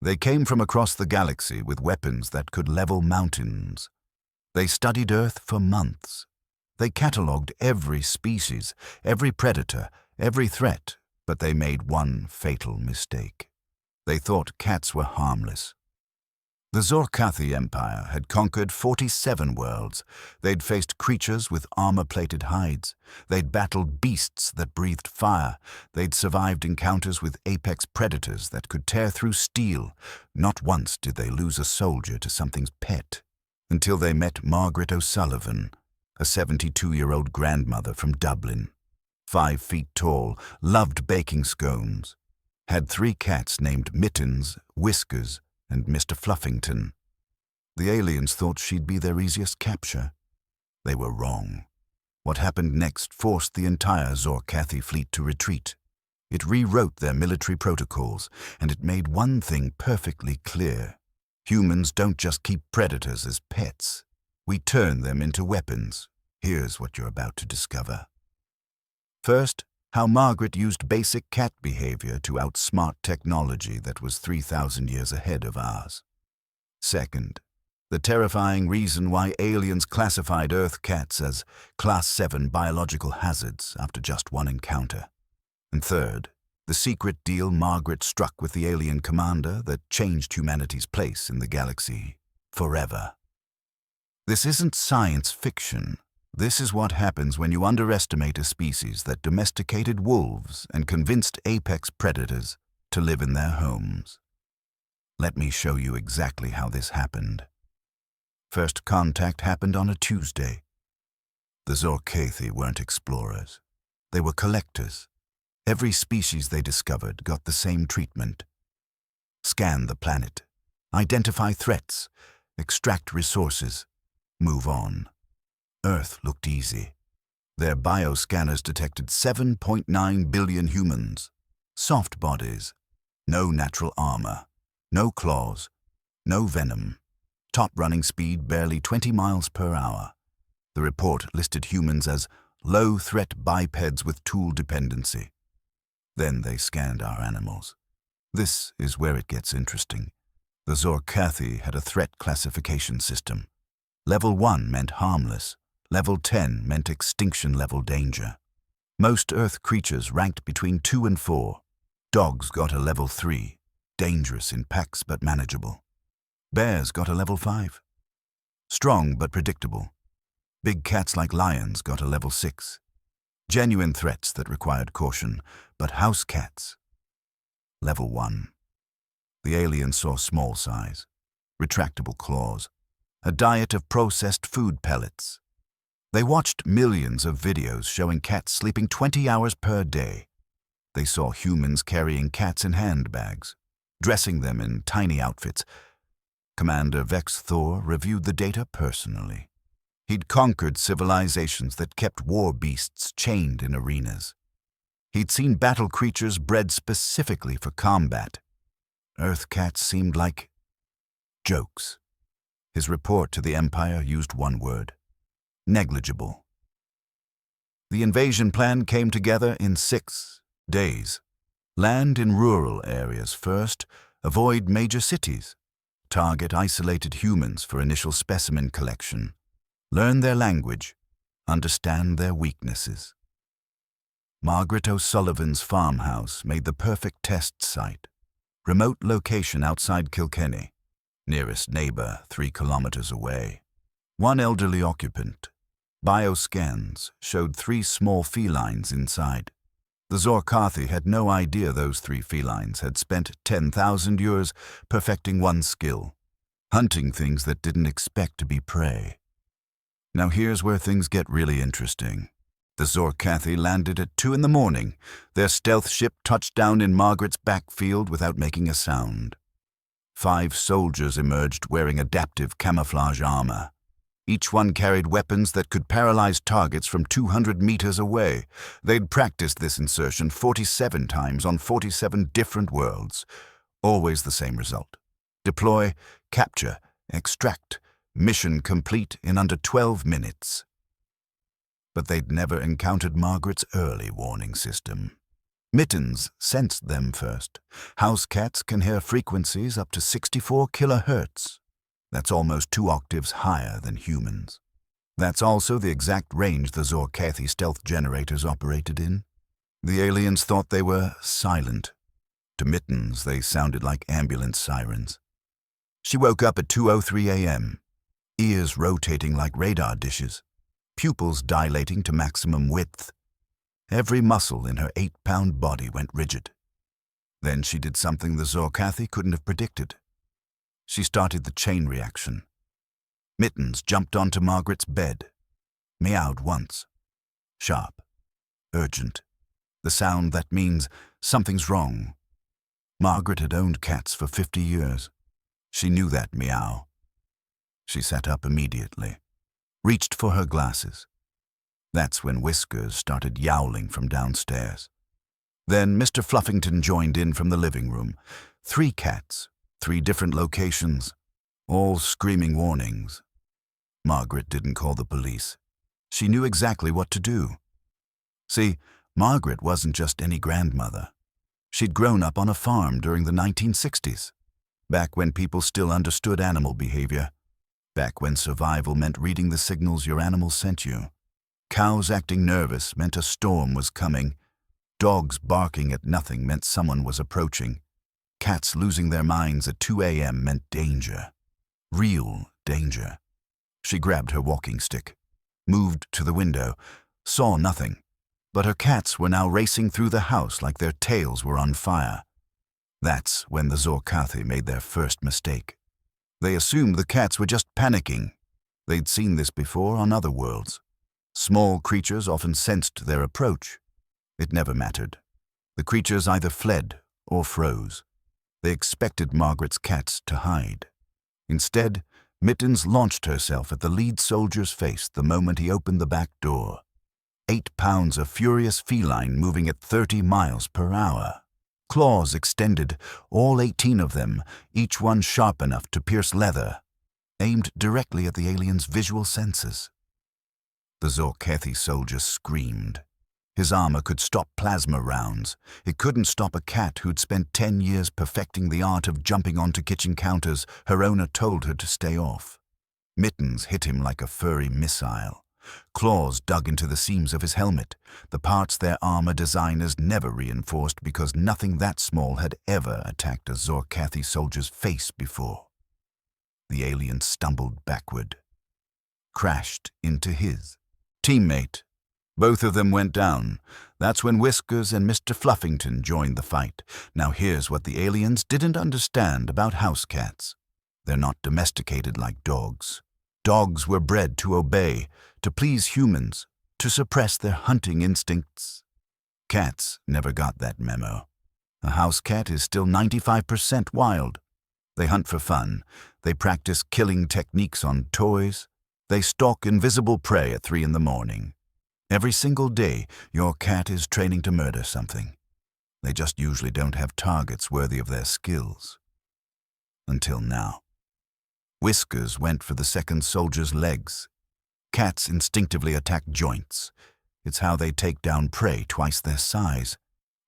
They came from across the galaxy with weapons that could level mountains. They studied Earth for months. They catalogued every species, every predator, every threat, but they made one fatal mistake. They thought cats were harmless. The Zor'kathi Empire had conquered 47 worlds. They'd faced creatures with armor-plated hides. They'd battled beasts that breathed fire. They'd survived encounters with apex predators that could tear through steel. Not once did they lose a soldier to something's pet, until they met Margaret O'Sullivan, a 72-year-old grandmother from Dublin. 5 feet tall, loved baking scones. Had 3 cats named Mittens, Whiskers, and Mr. Fluffington. The aliens thought she'd be their easiest capture. They were wrong. What happened next forced the entire Zor'kathi fleet to retreat. It rewrote their military protocols, and it made one thing perfectly clear. Humans don't just keep predators as pets. We turn them into weapons. Here's what you're about to discover. First, how Margaret used basic cat behavior to outsmart technology that was 3,000 years ahead of ours. Second, the terrifying reason why aliens classified Earth cats as Class 7 biological hazards after just one encounter. And third, the secret deal Margaret struck with the alien commander that changed humanity's place in the galaxy forever. This isn't science fiction. This is what happens when you underestimate a species that domesticated wolves and convinced apex predators to live in their homes. Let me show you exactly how this happened. First contact happened on a Tuesday. The Zor'kathi weren't explorers. They were collectors. Every species they discovered got the same treatment. Scan the planet, identify threats, extract resources, move on. Earth looked easy. Their bioscanners detected 7.9 billion humans. Soft bodies, no natural armor, no claws, no venom. Top running speed barely 20 miles per hour. The report listed humans as low-threat bipeds with tool dependency. Then they scanned our animals. This is where it gets interesting. The Zor'kathi had a threat classification system. Level 1 meant harmless. Level 10 meant extinction-level danger. Most Earth creatures ranked between 2 and 4. Dogs got a level 3, dangerous in packs but manageable. Bears got a level 5, strong but predictable. Big cats like lions got a level 6. Genuine threats that required caution, but house cats. Level 1. The aliens saw small size, retractable claws, a diet of processed food pellets. They watched millions of videos showing cats sleeping 20 hours per day. They saw humans carrying cats in handbags, dressing them in tiny outfits. Commander Vex Thor reviewed the data personally. He'd conquered civilizations that kept war beasts chained in arenas. He'd seen battle creatures bred specifically for combat. Earth cats seemed like jokes. His report to the Empire used one word: negligible. The invasion plan came together in 6 days. Land in rural areas first, avoid major cities. Target isolated humans for initial specimen collection. Learn their language. Understand their weaknesses. Margaret O'Sullivan's farmhouse made the perfect test site. Remote location outside Kilkenny. Nearest neighbor 3 kilometers away. 1 elderly occupant. Bioscans showed 3 small felines inside. The Zor'kathi had no idea those 3 felines had spent 10,000 years perfecting one skill: hunting things that didn't expect to be prey. Now here's where things get really interesting. The Zor'kathi landed at 2 in the morning. Their stealth ship touched down in Margaret's backfield without making a sound. 5 soldiers emerged wearing adaptive camouflage armor. Each one carried weapons that could paralyze targets from 200 meters away. They'd practiced this insertion 47 times on 47 different worlds. Always the same result. Deploy, capture, extract, mission complete in under 12 minutes. But they'd never encountered Margaret's early warning system. Mittens sensed them first. House cats can hear frequencies up to 64 kilohertz. That's almost 2 octaves higher than humans. That's also the exact range the Zor'kathi stealth generators operated in. The aliens thought they were silent. To Mittens, they sounded like ambulance sirens. She woke up at 2:03 a.m., ears rotating like radar dishes, pupils dilating to maximum width. Every muscle in her 8-pound body went rigid. Then she did something the Zor'kathi couldn't have predicted. She started the chain reaction. Mittens jumped onto Margaret's bed, meowed once. Sharp, urgent, the sound that means something's wrong. Margaret had owned cats for 50 years. She knew that meow. She sat up immediately, reached for her glasses. That's when Whiskers started yowling from downstairs. Then Mr. Fluffington joined in from the living room. 3 cats, 3 different locations, all screaming warnings. Margaret didn't call the police. She knew exactly what to do. See, Margaret wasn't just any grandmother. She'd grown up on a farm during the 1960s, back when people still understood animal behavior, back when survival meant reading the signals your animals sent you. Cows acting nervous meant a storm was coming. Dogs barking at nothing meant someone was approaching. Cats losing their minds at 2 a.m. meant danger. Real danger. She grabbed her walking stick, moved to the window, saw nothing, but her cats were now racing through the house like their tails were on fire. That's when the Zor'kathi made their first mistake. They assumed the cats were just panicking. They'd seen this before on other worlds. Small creatures often sensed their approach. It never mattered. The creatures either fled or froze. They expected Margaret's cats to hide. Instead, Mittens launched herself at the lead soldier's face the moment he opened the back door. 8 pounds of furious feline moving at 30 miles per hour. Claws extended, all 18 of them, each one sharp enough to pierce leather, aimed directly at the alien's visual senses. The Zor'kathi soldier screamed. His armor could stop plasma rounds. It couldn't stop a cat who'd spent 10 years perfecting the art of jumping onto kitchen counters her owner told her to stay off. Mittens hit him like a furry missile. Claws dug into the seams of his helmet, the parts their armor designers never reinforced because nothing that small had ever attacked a Zor'kathi soldier's face before. The alien stumbled backward, crashed into his teammate. Both of them went down. That's when Whiskers and Mr. Fluffington joined the fight. Now here's what the aliens didn't understand about house cats. They're not domesticated like dogs. Dogs were bred to obey, to please humans, to suppress their hunting instincts. Cats never got that memo. A house cat is still 95% wild. They hunt for fun. They practice killing techniques on toys. They stalk invisible prey at 3 in the morning. Every single day, your cat is training to murder something. They just usually don't have targets worthy of their skills. Until now. Whiskers went for the second soldier's legs. Cats instinctively attack joints. It's how they take down prey twice their size.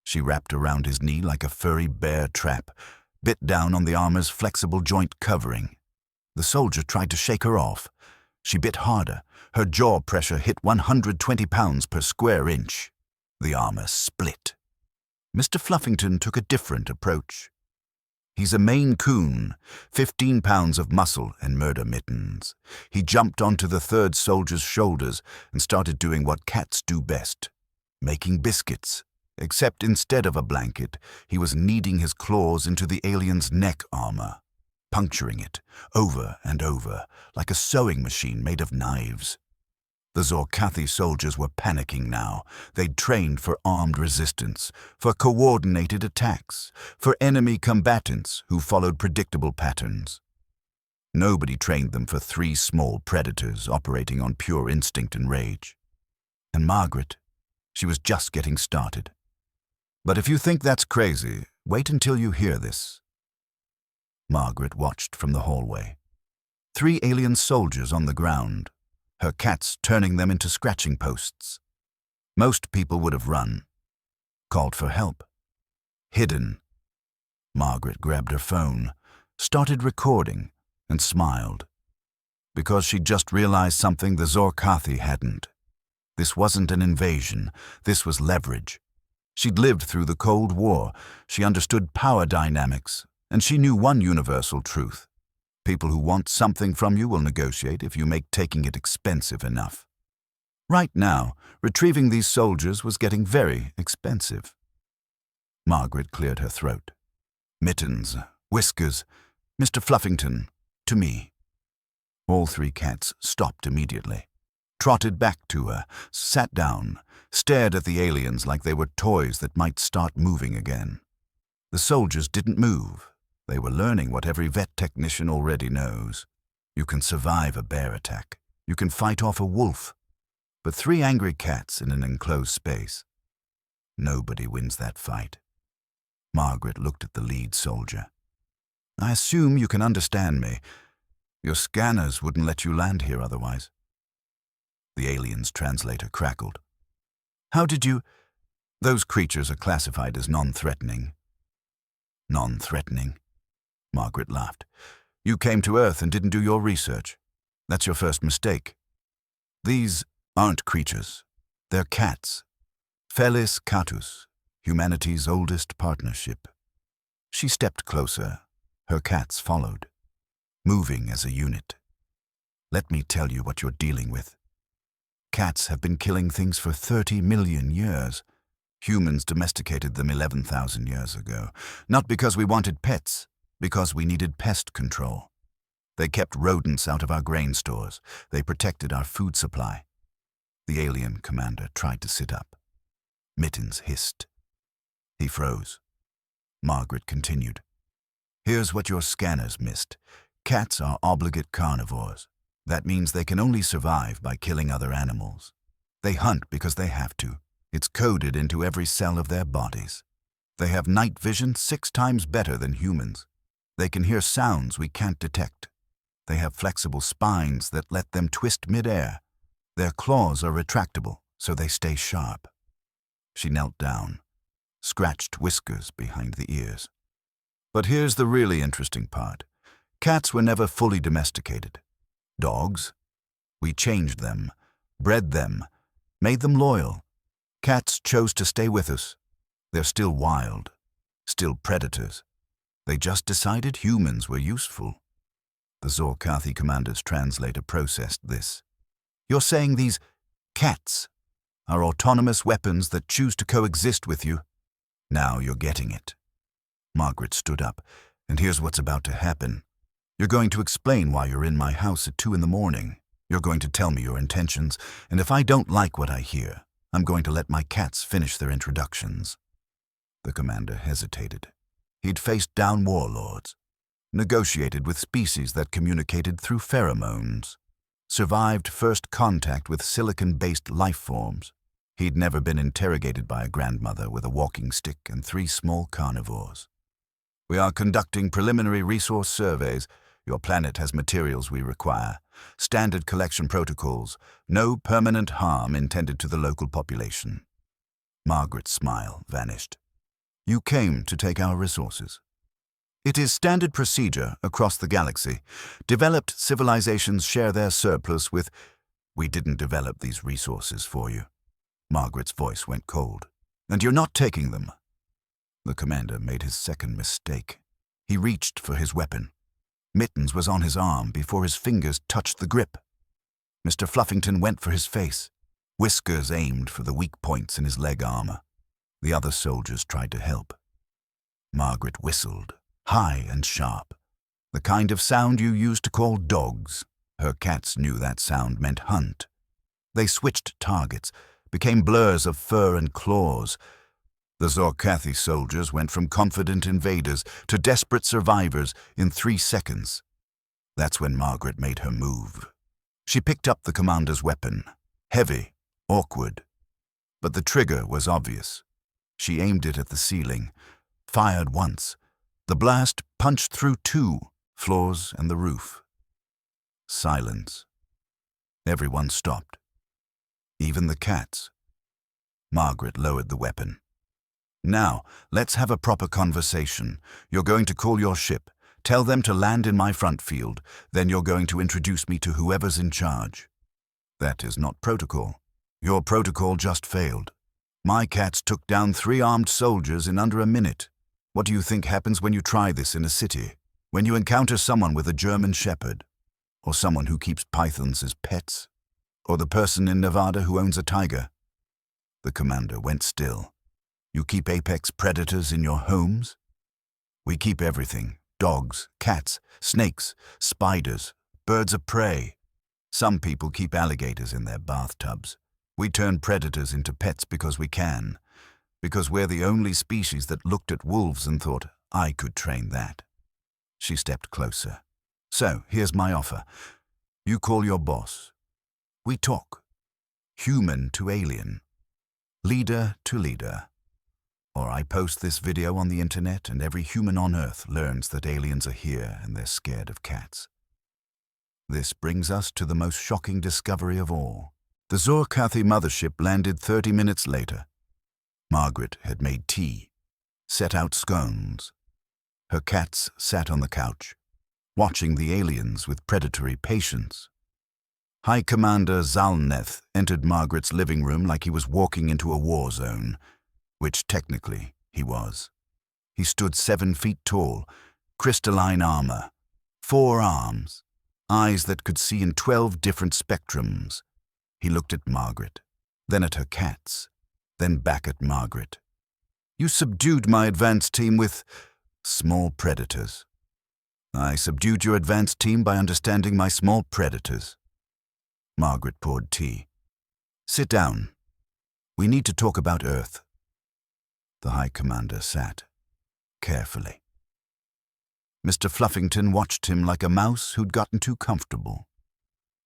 She wrapped around his knee like a furry bear trap, bit down on the armor's flexible joint covering. The soldier tried to shake her off. She bit harder. Her jaw pressure hit 120 pounds per square inch. The armor split. Mr. Fluffington took a different approach. He's a Maine Coon, 15 pounds of muscle and murder mittens. He jumped onto the third soldier's shoulders and started doing what cats do best, making biscuits. Except instead of a blanket, he was kneading his claws into the alien's neck armor, puncturing it over and over like a sewing machine made of knives. The Zor'kathi soldiers were panicking now. They'd trained for armed resistance, for coordinated attacks, for enemy combatants who followed predictable patterns. Nobody trained them for 3 small predators operating on pure instinct and rage. And Margaret, she was just getting started. But if you think that's crazy, wait until you hear this. Margaret watched from the hallway. 3 alien soldiers on the ground, her cats turning them into scratching posts. Most people would have run. called for help. Hidden. Margaret grabbed her phone, started recording, and smiled. Because she'd just realized something the Zor'kathi hadn't. This wasn't an invasion, this was leverage. She'd lived through the Cold War, she understood power dynamics, and she knew one universal truth. People who want something from you will negotiate if you make taking it expensive enough. Right now, retrieving these soldiers was getting very expensive. Margaret cleared her throat. Mittens, Whiskers, Mr. Fluffington, to me. All three cats stopped immediately, trotted back to her, sat down, stared at the aliens like they were toys that might start moving again. The soldiers didn't move. They were learning what every vet technician already knows. You can survive a bear attack. You can fight off a wolf. But three angry cats in an enclosed space. Nobody wins that fight. Margaret looked at the lead soldier. I assume you can understand me. Your scanners wouldn't let you land here otherwise. The alien's translator crackled. How did you... Those creatures are classified as non-threatening. Non-threatening? Margaret laughed. You came to Earth and didn't do your research. That's your first mistake. These aren't creatures. They're cats. Felis catus, humanity's oldest partnership. She stepped closer. Her cats followed, moving as a unit. Let me tell you what you're dealing with. Cats have been killing things for 30 million years. Humans domesticated them 11,000 years ago, not because we wanted pets, because we needed pest control. They kept rodents out of our grain stores. They protected our food supply. The alien commander tried to sit up. Mittens hissed. He froze. Margaret continued. Here's what your scanners missed. Cats are obligate carnivores. That means they can only survive by killing other animals. They hunt because they have to. It's coded into every cell of their bodies. They have night vision 6 times better than humans. They can hear sounds we can't detect. They have flexible spines that let them twist midair. Their claws are retractable, so they stay sharp. She knelt down, scratched Whiskers behind the ears. But here's the really interesting part. Cats were never fully domesticated. Dogs? We changed them, bred them, made them loyal. Cats chose to stay with us. They're still wild, still predators. They just decided humans were useful. The Zor'kathi commander's translator processed this. You're saying these cats are autonomous weapons that choose to coexist with you? Now you're getting it. Margaret stood up, and here's what's about to happen. You're going to explain why you're in my house at 2 a.m. You're going to tell me your intentions, and if I don't like what I hear, I'm going to let my cats finish their introductions. The commander hesitated. He'd faced down warlords, negotiated with species that communicated through pheromones, survived first contact with silicon-based life forms. He'd never been interrogated by a grandmother with a walking stick and 3 small carnivores. We are conducting preliminary resource surveys. Your planet has materials we require. Standard collection protocols. No permanent harm intended to the local population. Margaret's smile vanished. You came to take our resources. It is standard procedure across the galaxy. Developed civilizations share their surplus with... We didn't develop these resources for you. Margaret's voice went cold. And you're not taking them. The commander made his second mistake. He reached for his weapon. Mittens was on his arm before his fingers touched the grip. Mr. Fluffington went for his face. Whiskers aimed for the weak points in his leg armor. The other soldiers tried to help. Margaret whistled, high and sharp. The kind of sound you used to call dogs. Her cats knew that sound meant hunt. They switched targets, became blurs of fur and claws. The Zor'kathi soldiers went from confident invaders to desperate survivors in 3 seconds. That's when Margaret made her move. She picked up the commander's weapon, heavy, awkward. But the trigger was obvious. She aimed it at the ceiling, fired once. The blast punched through 2 floors and the roof. Silence. Everyone stopped. Even the cats. Margaret lowered the weapon. Now, let's have a proper conversation. You're going to call your ship, tell them to land in my front field, then you're going to introduce me to whoever's in charge. That is not protocol. Your protocol just failed. My cats took down 3 armed soldiers in under a minute. What do you think happens when you try this in a city? When you encounter someone with a German shepherd? Or someone who keeps pythons as pets? Or the person in Nevada who owns a tiger? The commander went still. You keep apex predators in your homes? We keep everything. Dogs, cats, snakes, spiders, birds of prey. Some people keep alligators in their bathtubs. We turn predators into pets because we can. Because we're the only species that looked at wolves and thought, I could train that. She stepped closer. So, here's my offer. You call your boss. We talk. Human to alien. Leader to leader. Or I post this video on the internet and every human on Earth learns that aliens are here and they're scared of cats. This brings us to the most shocking discovery of all. The Zor'kathi mothership landed 30 minutes later. Margaret had made tea, set out scones. Her cats sat on the couch, watching the aliens with predatory patience. High Commander Zalneth entered Margaret's living room like he was walking into a war zone, which technically he was. He stood 7 feet tall, crystalline armor, 4 arms, eyes that could see in 12 different spectrums. He looked at Margaret, then at her cats, then back at Margaret. You subdued my advanced team with small predators. I subdued your advanced team by understanding my small predators. Margaret poured tea. Sit down. We need to talk about Earth. The High Commander sat, carefully. Mr. Fluffington watched him like a mouse who'd gotten too comfortable.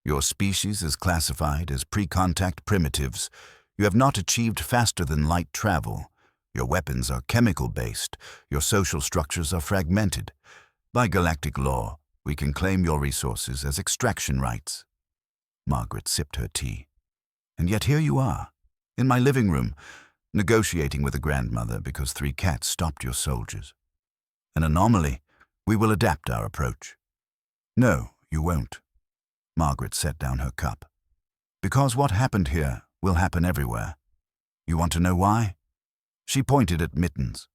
Your species is classified as pre-contact primitives. You have not achieved faster-than-light travel. Your weapons are chemical-based. Your social structures are fragmented. By galactic law, we can claim your resources as extraction rights. Margaret sipped her tea. And yet here you are, in my living room, negotiating with a grandmother because 3 cats stopped your soldiers. An anomaly. We will adapt our approach. No, you won't. Margaret set down her cup. Because what happened here will happen everywhere. You want to know why? She pointed at Mittens.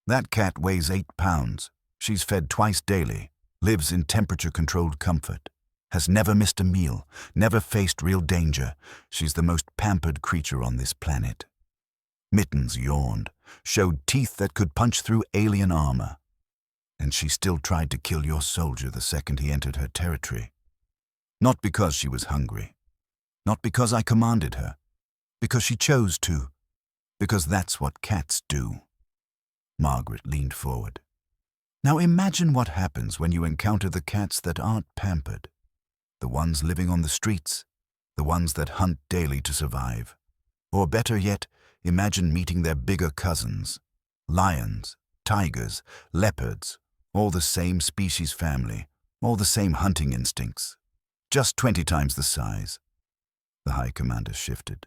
That cat weighs 8 pounds. She's fed twice daily, lives in temperature-controlled comfort, has never missed a meal, never faced real danger. She's the most pampered creature on this planet. Mittens yawned, showed teeth that could punch through alien armor. And she still tried to kill your soldier the second he entered her territory. Not because she was hungry. Not because I commanded her. Because she chose to. Because that's what cats do. Margaret leaned forward. Now imagine what happens when you encounter the cats that aren't pampered. The ones living on the streets. The ones that hunt daily to survive. Or better yet, imagine meeting their bigger cousins. Lions, tigers, leopards. All the same species family. All the same hunting instincts. Just 20 times the size. The High Commander shifted.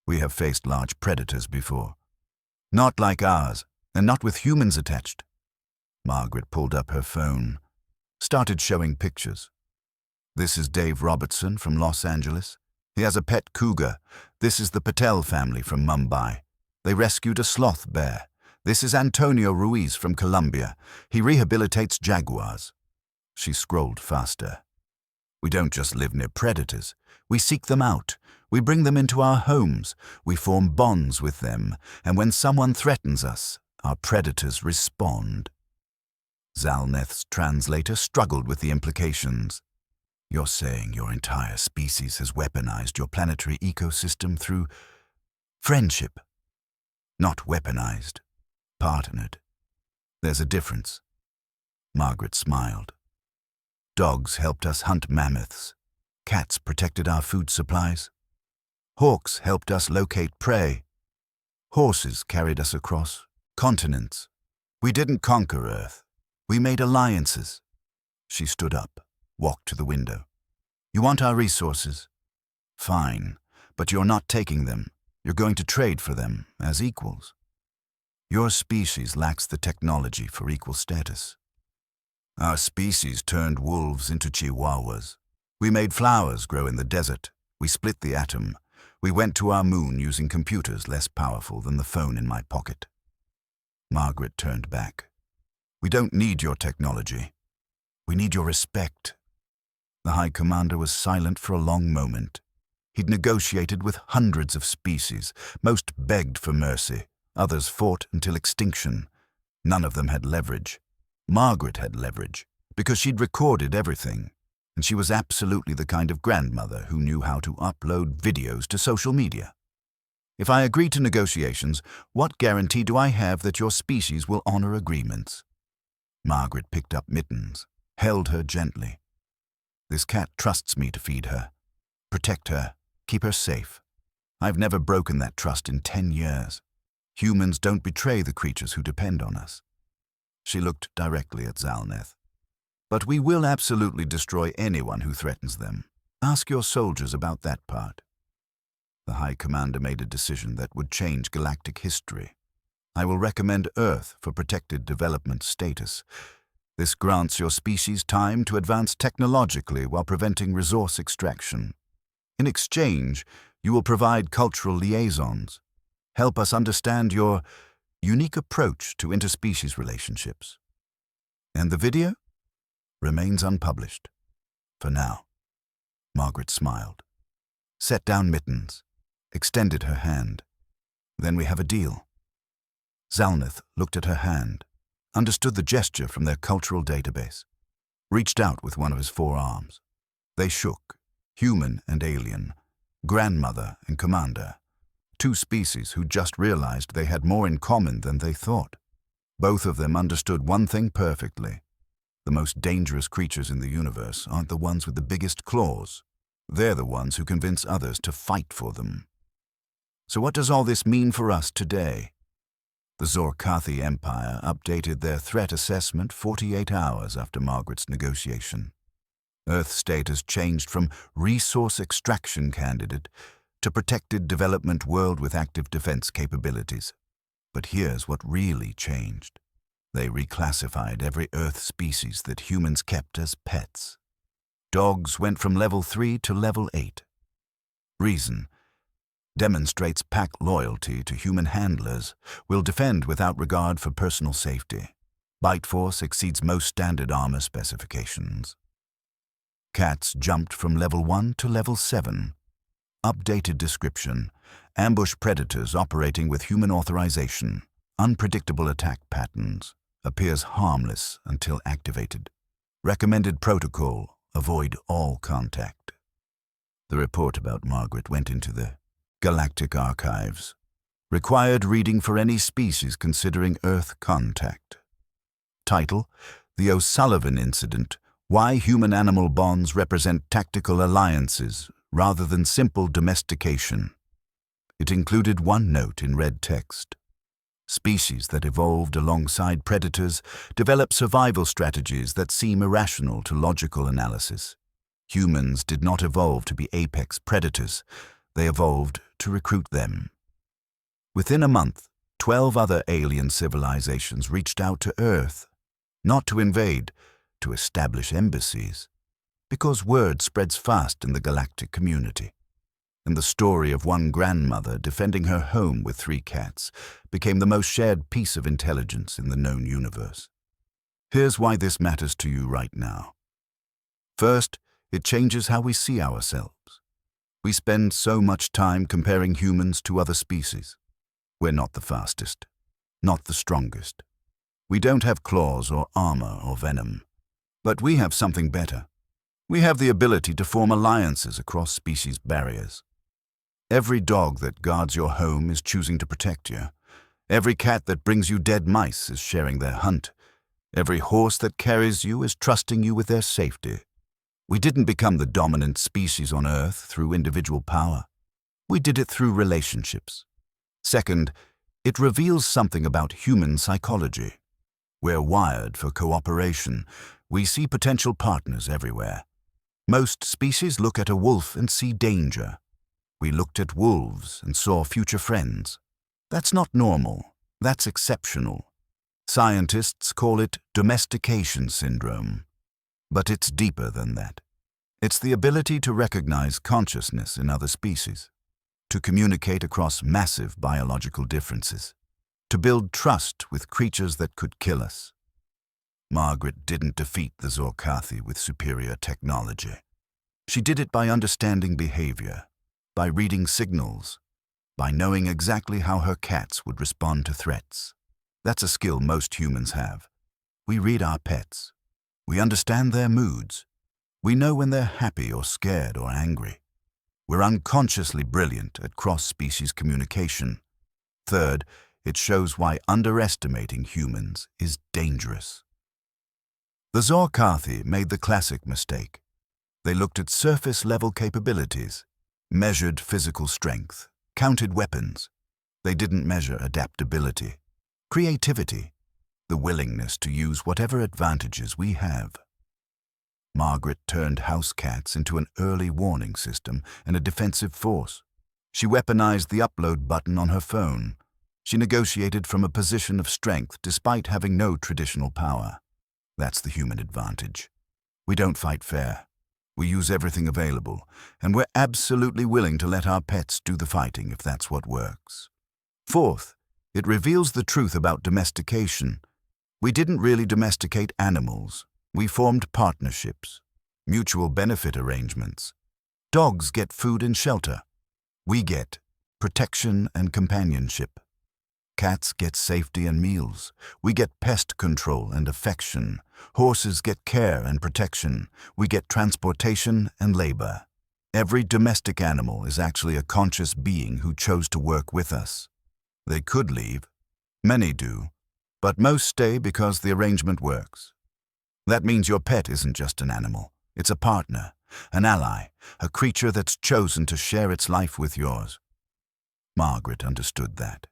We have faced large predators before. Not like ours, and not with humans attached. Margaret pulled up her phone, started showing pictures. This is Dave Robertson from Los Angeles. He has a pet cougar. This is the Patel family from Mumbai. They rescued a sloth bear. This is Antonio Ruiz from Colombia. He rehabilitates jaguars. She scrolled faster. We don't just live near predators. We seek them out. We bring them into our homes. We form bonds with them. And when someone threatens us, our predators respond. Zalneth's translator struggled with the implications. You're saying your entire species has weaponized your planetary ecosystem through friendship. Not weaponized, partnered. There's a difference. Margaret smiled. Dogs helped us hunt mammoths. Cats protected our food supplies. Hawks helped us locate prey. Horses carried us across continents. We didn't conquer Earth. We made alliances. She stood up, walked to the window. You want our resources? Fine, but you're not taking them. You're going to trade for them as equals. Your species lacks the technology for equal status. Our species turned wolves into chihuahuas. We made flowers grow in the desert. We split the atom. We went to our moon using computers less powerful than the phone in my pocket. Margaret turned back. We don't need your technology. We need your respect. The High Commander was silent for a long moment. He'd negotiated with hundreds of species. Most begged for mercy. Others fought until extinction. None of them had leverage. Margaret had leverage, because she'd recorded everything, and she was absolutely the kind of grandmother who knew how to upload videos to social media. If I agree to negotiations, what guarantee do I have that your species will honor agreements? Margaret picked up Mittens, held her gently. This cat trusts me to feed her, protect her, keep her safe. I've never broken that trust in 10 years. Humans don't betray the creatures who depend on us. She looked directly at Zalneth. But we will absolutely destroy anyone who threatens them. Ask your soldiers about that part. The High Commander made a decision that would change galactic history. I will recommend Earth for protected development status. This grants your species time to advance technologically while preventing resource extraction. In exchange, you will provide cultural liaisons. Help us understand your unique approach to interspecies relationships. And the video remains unpublished. For now. Margaret smiled. Set down Mittens. Extended her hand. Then we have a deal. Zalneth looked at her hand, understood the gesture from their cultural database, reached out with one of his 4 arms. They shook, human and alien, grandmother and commander, 2 species who just realized they had more in common than they thought. Both of them understood one thing perfectly. The most dangerous creatures in the universe aren't the ones with the biggest claws. They're the ones who convince others to fight for them. So what does all this mean for us today? The Zor'kathi Empire updated their threat assessment 48 hours after Margaret's negotiation. Earth status changed from resource extraction candidate to protected development world with active defense capabilities. But here's what really changed. They reclassified every Earth species that humans kept as pets. Dogs went from level 3 to level 8. Reason: demonstrates pack loyalty to human handlers, will defend without regard for personal safety. Bite force exceeds most standard armor specifications. Cats jumped from level 1 to level 7. Updated description: ambush predators operating with human authorization. Unpredictable attack patterns. Appears harmless until activated. Recommended protocol: avoid all contact. The report about Margaret went into the Galactic Archives. Required reading for any species considering Earth contact. Title: The O'Sullivan Incident. Why human-animal bonds represent tactical alliances rather than simple domestication. It included one note in red text. Species that evolved alongside predators develop survival strategies that seem irrational to logical analysis. Humans did not evolve to be apex predators. They evolved to recruit them. Within a month, 12 other alien civilizations reached out to Earth, not to invade, to establish embassies, because word spreads fast in the galactic community. And the story of one grandmother defending her home with 3 cats became the most shared piece of intelligence in the known universe. Here's why this matters to you right now. First, it changes how we see ourselves. We spend so much time comparing humans to other species. We're not the fastest, not the strongest. We don't have claws or armor or venom. But we have something better. We have the ability to form alliances across species barriers. Every dog that guards your home is choosing to protect you. Every cat that brings you dead mice is sharing their hunt. Every horse that carries you is trusting you with their safety. We didn't become the dominant species on Earth through individual power. We did it through relationships. Second, it reveals something about human psychology. We're wired for cooperation. We see potential partners everywhere. Most species look at a wolf and see danger. We looked at wolves and saw future friends. That's not normal. That's exceptional. Scientists call it domestication syndrome. But it's deeper than that. It's the ability to recognize consciousness in other species, to communicate across massive biological differences, to build trust with creatures that could kill us. Margaret didn't defeat the Zor'kathi with superior technology. She did it by understanding behavior, by reading signals, by knowing exactly how her cats would respond to threats. That's a skill most humans have. We read our pets. We understand their moods. We know when they're happy or scared or angry. We're unconsciously brilliant at cross-species communication. Third, it shows why underestimating humans is dangerous. The Zor'kathi made the classic mistake. They looked at surface-level capabilities, measured physical strength, counted weapons. They didn't measure adaptability, creativity, the willingness to use whatever advantages we have. Margaret turned house cats into an early warning system and a defensive force. She weaponized the upload button on her phone. She negotiated from a position of strength despite having no traditional power. That's the human advantage. We don't fight fair. We use everything available, and we're absolutely willing to let our pets do the fighting if that's what works. Fourth, it reveals the truth about domestication. We didn't really domesticate animals. We formed partnerships, mutual benefit arrangements. Dogs get food and shelter. We get protection and companionship. Cats get safety and meals. We get pest control and affection. Horses get care and protection. We get transportation and labor. Every domestic animal is actually a conscious being who chose to work with us. They could leave. Many do. But most stay because the arrangement works. That means your pet isn't just an animal. It's a partner, an ally, a creature that's chosen to share its life with yours. Margaret understood that.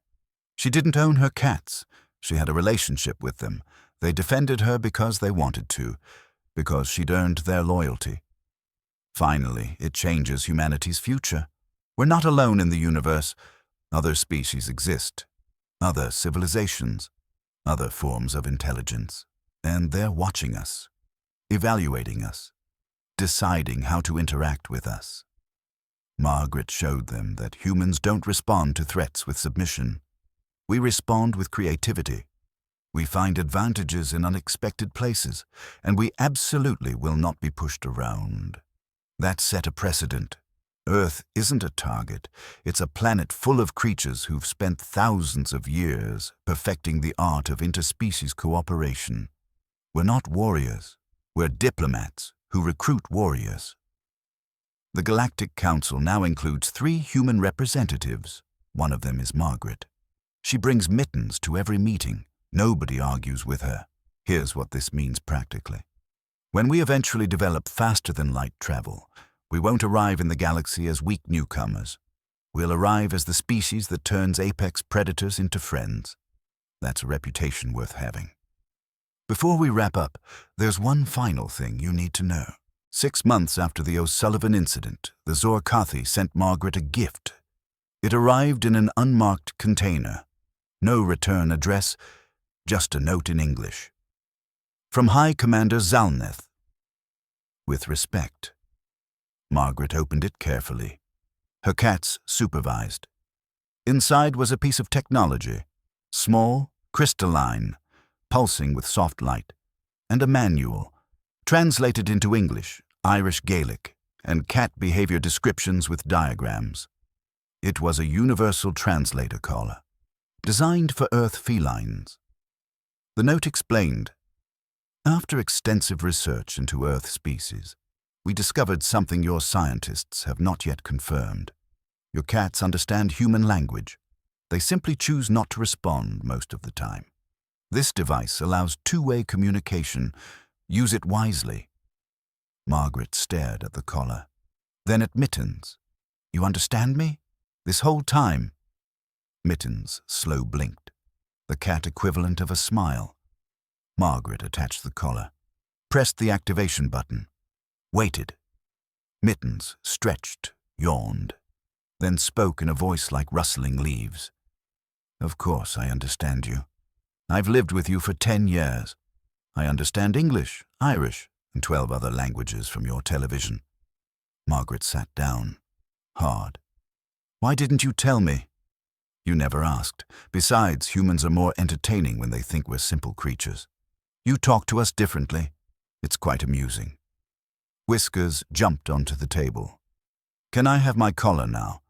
She didn't own her cats. She had a relationship with them. They defended her because they wanted to, because she'd earned their loyalty. Finally, it changes humanity's future. We're not alone in the universe. Other species exist, other civilizations, other forms of intelligence. And they're watching us, evaluating us, deciding how to interact with us. Margaret showed them that humans don't respond to threats with submission. We respond with creativity. We find advantages in unexpected places, and we absolutely will not be pushed around. That set a precedent. Earth isn't a target. It's a planet full of creatures who've spent thousands of years perfecting the art of interspecies cooperation. We're not warriors. We're diplomats who recruit warriors. The Galactic Council now includes 3 human representatives. One of them is Margaret. She brings Mittens to every meeting. Nobody argues with her. Here's what this means practically. When we eventually develop faster-than-light travel, we won't arrive in the galaxy as weak newcomers. We'll arrive as the species that turns apex predators into friends. That's a reputation worth having. Before we wrap up, there's one final thing you need to know. 6 months after the O'Sullivan incident, the Zor'kathi sent Margaret a gift. It arrived in an unmarked container. No return address, just a note in English. From High Commander Zalneth. With respect. Margaret opened it carefully. Her cats supervised. Inside was a piece of technology, small, crystalline, pulsing with soft light, and a manual, translated into English, Irish Gaelic, and cat behavior descriptions with diagrams. It was a universal translator collar, designed for Earth felines. The note explained, after extensive research into Earth species, we discovered something your scientists have not yet confirmed. Your cats understand human language. They simply choose not to respond most of the time. This device allows two-way communication. Use it wisely. Margaret stared at the collar, then at Mittens. You understand me? This whole time? Mittens slow blinked, the cat equivalent of a smile. Margaret attached the collar, pressed the activation button, waited. Mittens stretched, yawned, then spoke in a voice like rustling leaves. Of course I understand you. I've lived with you for 10 years. I understand English, Irish, and 12 other languages from your television. Margaret sat down, hard. Why didn't you tell me? You never asked. Besides, humans are more entertaining when they think we're simple creatures. You talk to us differently. It's quite amusing. Whiskers jumped onto the table. Can I have my collar now?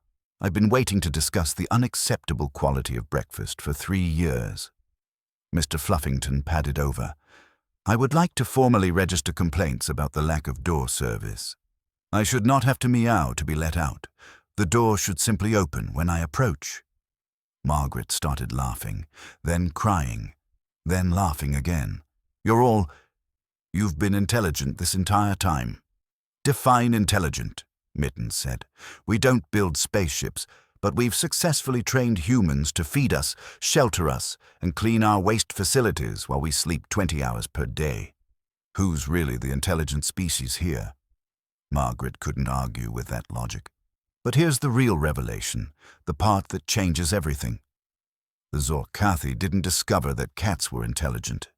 I've been waiting to discuss the unacceptable quality of breakfast for 3 years. Mr. Fluffington padded over. I would like to formally register complaints about the lack of door service. I should not have to meow to be let out. The door should simply open when I approach. Margaret started laughing, then crying, then laughing again. You've been intelligent this entire time. Define intelligent, Mittens said. We don't build spaceships, but we've successfully trained humans to feed us, shelter us, and clean our waste facilities while we sleep 20 hours per day. Who's really the intelligent species here? Margaret couldn't argue with that logic. But here's the real revelation, the part that changes everything. The Zor'kathi didn't discover that cats were intelligent.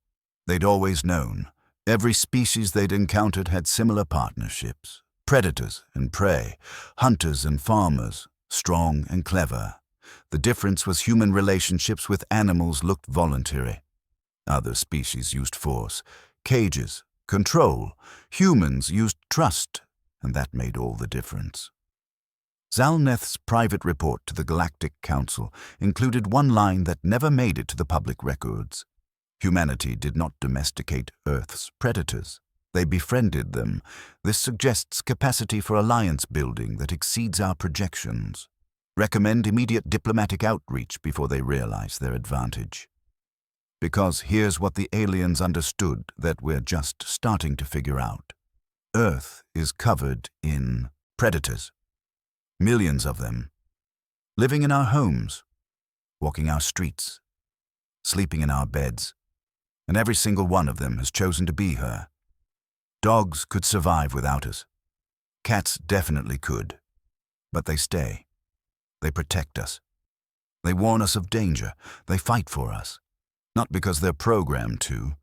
They'd always known. Every species they'd encountered had similar partnerships. Predators and prey, hunters and farmers, strong and clever. The difference was human relationships with animals looked voluntary. Other species used force, cages, control. Humans used trust, and that made all the difference. Zalneth's private report to the Galactic Council included one line that never made it to the public records. Humanity did not domesticate Earth's predators. They befriended them. This suggests capacity for alliance building that exceeds our projections. Recommend immediate diplomatic outreach before they realize their advantage. Because here's what the aliens understood that we're just starting to figure out. Earth is covered in predators. Millions of them. Living in our homes, walking our streets, sleeping in our beds, and every single one of them has chosen to be here. Dogs could survive without us. Cats definitely could. But they stay. They protect us. They warn us of danger. They fight for us. Not because they're programmed to,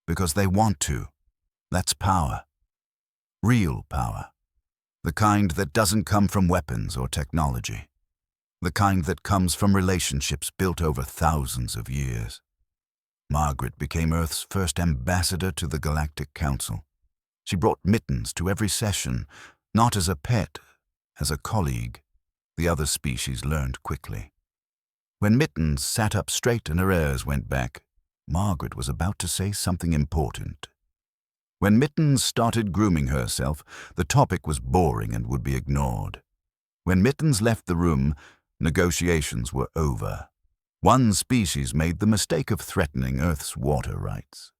because they want to. That's power. Real power. The kind that doesn't come from weapons or technology. The kind that comes from relationships built over thousands of years. Margaret became Earth's first ambassador to the Galactic Council. She brought Mittens to every session, not as a pet, as a colleague. The other species learned quickly. When Mittens sat up straight and her ears went back, Margaret was about to say something important. When Mittens started grooming herself, the topic was boring and would be ignored. When Mittens left the room, negotiations were over. One species made the mistake of threatening Earth's water rights.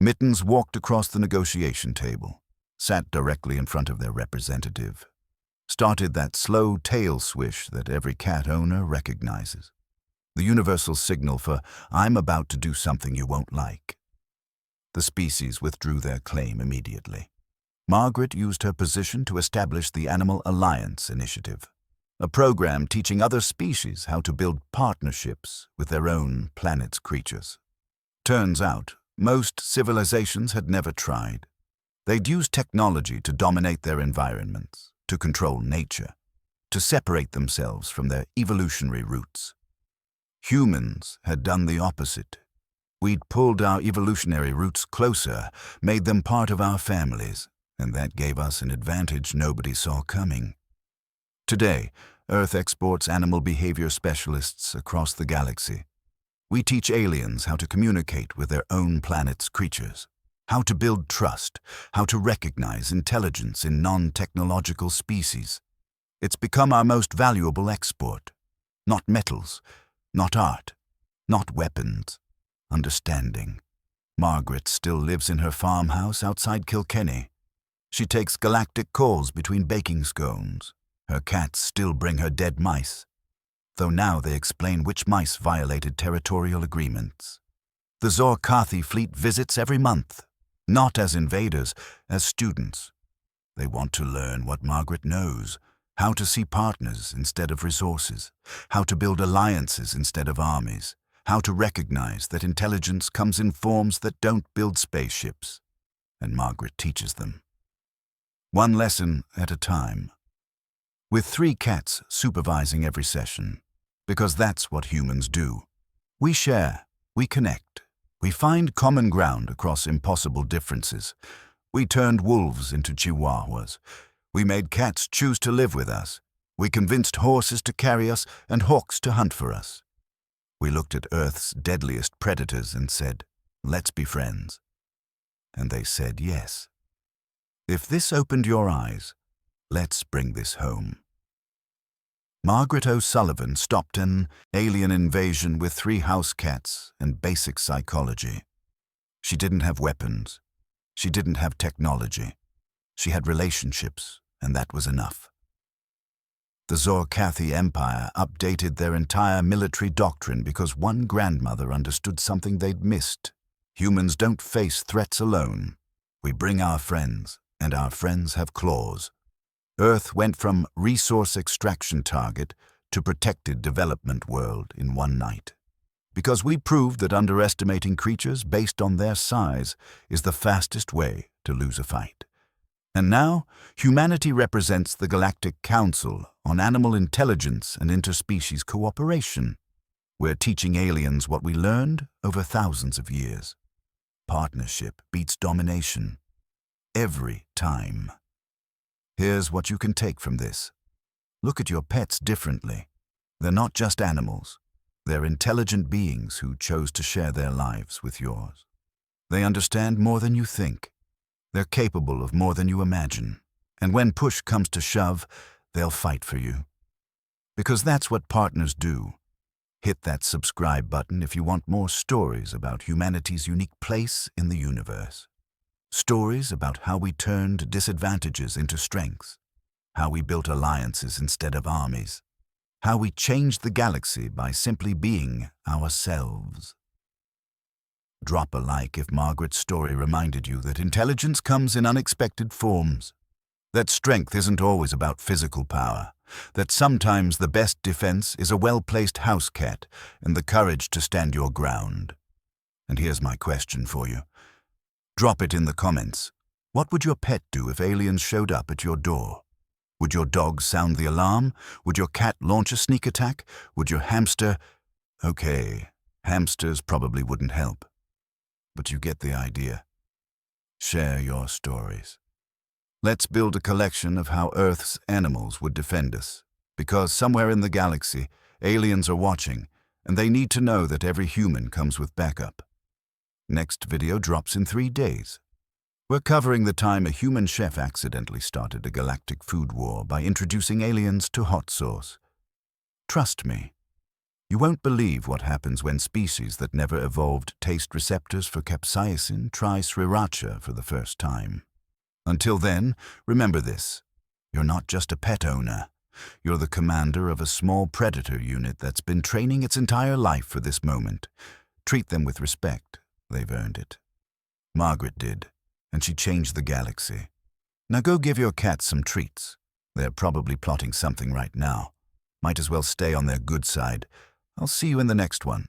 Mittens walked across the negotiation table, sat directly in front of their representative, started that slow tail swish that every cat owner recognizes. The universal signal for, I'm about to do something you won't like. The species withdrew their claim immediately. Margaret used her position to establish the Animal Alliance Initiative, a program teaching other species how to build partnerships with their own planet's creatures. Turns out, most civilizations had never tried. They'd used technology to dominate their environments, to control nature, to separate themselves from their evolutionary roots. Humans had done the opposite. We'd pulled our evolutionary roots closer, made them part of our families, and that gave us an advantage nobody saw coming. Today, Earth exports animal behavior specialists across the galaxy. We teach aliens how to communicate with their own planet's creatures, how to build trust, how to recognize intelligence in non-technological species. It's become our most valuable export. Not metals, not art, not weapons. Understanding. Margaret still lives in her farmhouse outside Kilkenny. She takes galactic calls between baking scones. Her cats still bring her dead mice, though now they explain which mice violated territorial agreements. The Zor'kathi fleet visits every month, not as invaders, as students. They want to learn what Margaret knows, how to see partners instead of resources, how to build alliances instead of armies, how to recognize that intelligence comes in forms that don't build spaceships. And Margaret teaches them. One lesson at a time. With 3 cats supervising every session, because that's what humans do. We share, we connect, we find common ground across impossible differences. We turned wolves into chihuahuas. We made cats choose to live with us. We convinced horses to carry us and hawks to hunt for us. We looked at Earth's deadliest predators and said, "Let's be friends." And they said yes. If this opened your eyes, let's bring this home. Margaret O'Sullivan stopped an alien invasion with 3 house cats and basic psychology. She didn't have weapons. She didn't have technology. She had relationships, and that was enough. The Zor'kathi Empire updated their entire military doctrine because one grandmother understood something they'd missed. Humans don't face threats alone. We bring our friends, and our friends have claws. Earth went from resource extraction target to protected development world in one night. Because we proved that underestimating creatures based on their size is the fastest way to lose a fight. And now, humanity represents the Galactic Council on Animal Intelligence and Interspecies Cooperation. We're teaching aliens what we learned over thousands of years. Partnership beats domination. Every time. Here's what you can take from this. Look at your pets differently. They're not just animals. They're intelligent beings who chose to share their lives with yours. They understand more than you think. They're capable of more than you imagine. And when push comes to shove, they'll fight for you. Because that's what partners do. Hit that subscribe button if you want more stories about humanity's unique place in the universe. Stories about how we turned disadvantages into strengths, how we built alliances instead of armies, how we changed the galaxy by simply being ourselves. Drop a like if Margaret's story reminded you that intelligence comes in unexpected forms, that strength isn't always about physical power, that sometimes the best defense is a well-placed house cat and the courage to stand your ground. And here's my question for you. Drop it in the comments. What would your pet do if aliens showed up at your door? Would your dog sound the alarm? Would your cat launch a sneak attack? Would your hamster... Okay, hamsters probably wouldn't help. But you get the idea. Share your stories. Let's build a collection of how Earth's animals would defend us. Because somewhere in the galaxy, aliens are watching, and they need to know that every human comes with backup. Next video drops in 3 days. We're covering the time a human chef accidentally started a galactic food war by introducing aliens to hot sauce. Trust me, you won't believe what happens when species that never evolved taste receptors for capsaicin try sriracha for the first time. Until then, remember this. You're not just a pet owner. You're the commander of a small predator unit that's been training its entire life for this moment. Treat them with respect. They've earned it. Margaret did, and she changed the galaxy. Now go give your cats some treats. They're probably plotting something right now. Might as well stay on their good side. I'll see you in the next one.